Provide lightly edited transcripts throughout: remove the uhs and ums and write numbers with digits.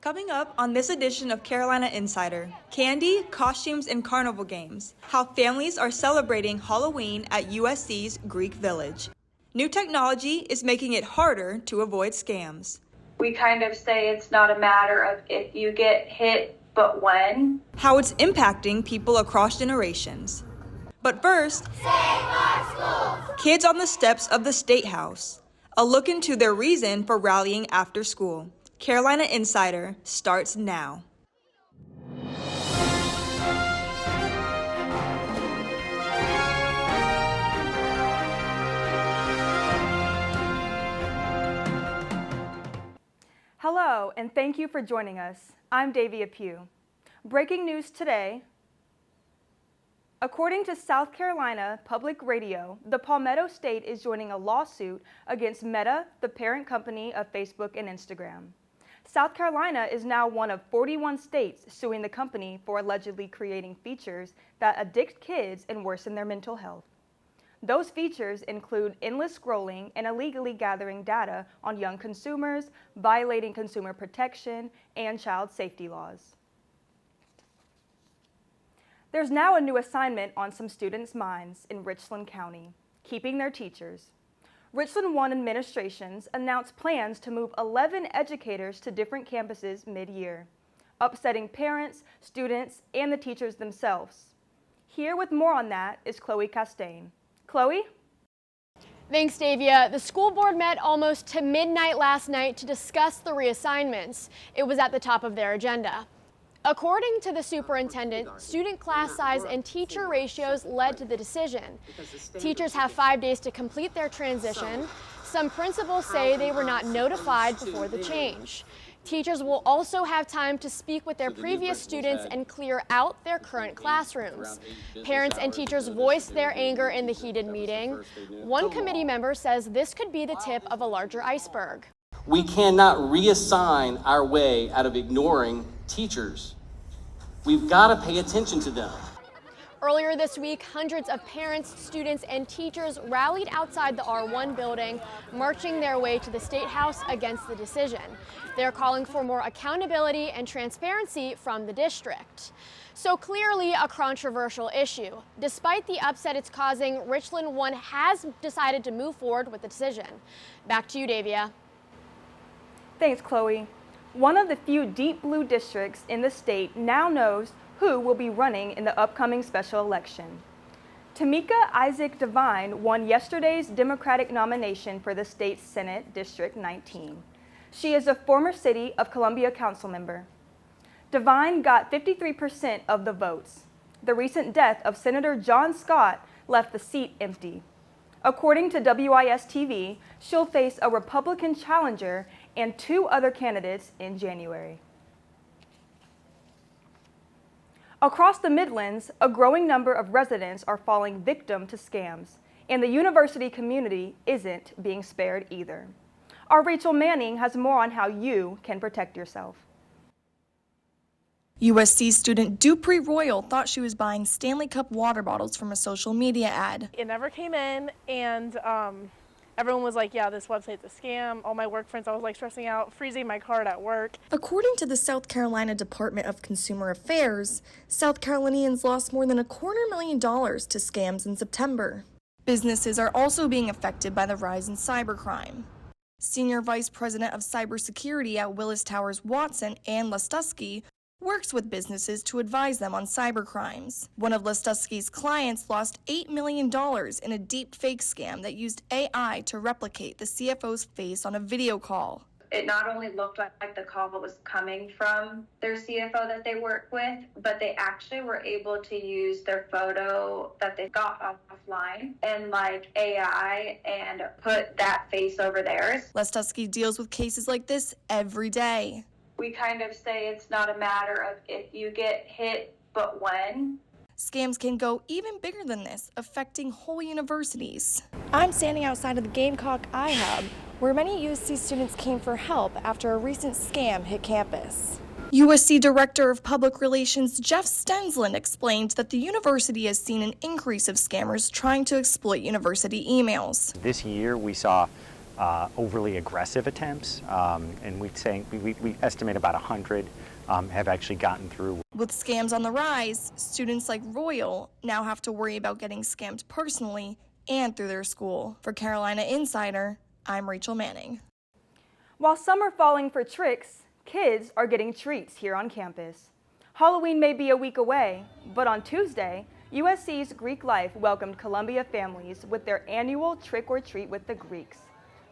Coming up on this edition of Carolina Insider, candy, costumes, and carnival games, how families are celebrating Halloween at USC's Greek Village. New technology is making it harder to avoid scams. We kind of say it's not a matter of if you get hit, but when. How it's impacting people across generations. But first, save our schools! Kids on the steps of the State House. A look into their reason for rallying after school. Carolina Insider starts now. Hello, and thank you for joining us. I'm Davia Pugh. Breaking news today. According to South Carolina Public Radio, the Palmetto State is joining a lawsuit against Meta, the parent company of Facebook and Instagram. South Carolina is now one of 41 states suing the company for allegedly creating features that addict kids and worsen their mental health. Those features include endless scrolling and illegally gathering data on young consumers, violating consumer protection and child safety laws. There's now a new assignment on some students' minds in Richland County, keeping their teachers. Richland 1 administrations announced plans to move 11 educators to different campuses mid-year, upsetting parents, students, and the teachers themselves. Here with more on that is Chloe Castain. Chloe? Thanks, Davia. The school board met almost to midnight last night to discuss the reassignments. It was at the top of their agenda. According to the superintendent, student class size and teacher ratios led to the decision. Teachers have 5 days to complete their transition. Some principals say they were not notified before the change. Teachers will also have time to speak with their previous students and clear out their current classrooms. Parents and teachers voiced their anger in the heated meeting. One committee member says this could be the tip of a larger iceberg. We cannot reassign our way out of ignoring teachers. We've got to pay attention to them. Earlier this week, hundreds of parents, students, and teachers rallied outside the R1 building, marching their way to the State House against the decision. They're calling for more accountability and transparency from the district. So clearly a controversial issue. Despite the upset it's causing, Richland 1 has decided to move forward with the decision. Back to you, Davia. Thanks, Chloe. One of the few deep blue districts in the state now knows who will be running in the upcoming special election. Tamika Isaac Devine won yesterday's Democratic nomination for the state's Senate District 19. She is a former City of Columbia council member. Devine got 53% of the votes. The recent death of Senator John Scott left the seat empty. According to WIS-TV, she'll face a Republican challenger and 2 other candidates in January. Across the Midlands, a growing number of residents are falling victim to scams, and the university community isn't being spared either. Our Rachel Manning has more on how you can protect yourself. USC student Dupree Royal thought she was buying Stanley Cup water bottles from a social media ad. It never came in, and everyone was like, yeah, this website's a scam. All my work friends, I was like stressing out, freezing my card at work. According to the South Carolina Department of Consumer Affairs, South Carolinians lost more than $250,000 to scams in September. Businesses are also being affected by the rise in cybercrime. Senior Vice President of Cybersecurity at Willis Towers Watson, Ann Lastusky, works with businesses to advise them on cybercrimes. One of Lastusky's clients lost $8 million in a deep fake scam that used AI to replicate the CFO's face on a video call. It not only looked like the call was coming from their CFO that they work with, but they actually were able to use their photo that they got offline and like AI and put that face over theirs. Lastusky deals with cases like this every day. We kind of say it's not a matter of if you get hit, but when. Scams can go even bigger than this, affecting whole universities. I'm standing outside of the Gamecock iHub, where many USC students came for help after a recent scam hit campus. USC Director of Public Relations Jeff Stensland explained that the university has seen an increase of scammers trying to exploit university emails. This year we saw overly aggressive attempts, and we estimate about 100 have actually gotten through. With scams on the rise, students like Royal now have to worry about getting scammed personally and through their school. For Carolina Insider, I'm Rachel Manning. While some are falling for tricks, kids are getting treats here on campus. Halloween may be a week away, but on Tuesday, USC's Greek Life welcomed Columbia families with their annual Trick or Treat with the Greeks.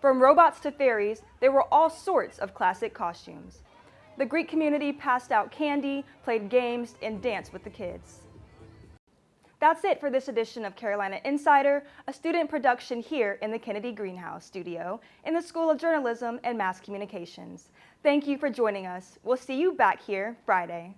From robots to fairies, there were all sorts of classic costumes. The Greek community passed out candy, played games, and danced with the kids. That's it for this edition of Carolina Insider, a student production here in the Kennedy Greenhouse studio in the School of Journalism and Mass Communications. Thank you for joining us. We'll see you back here Friday.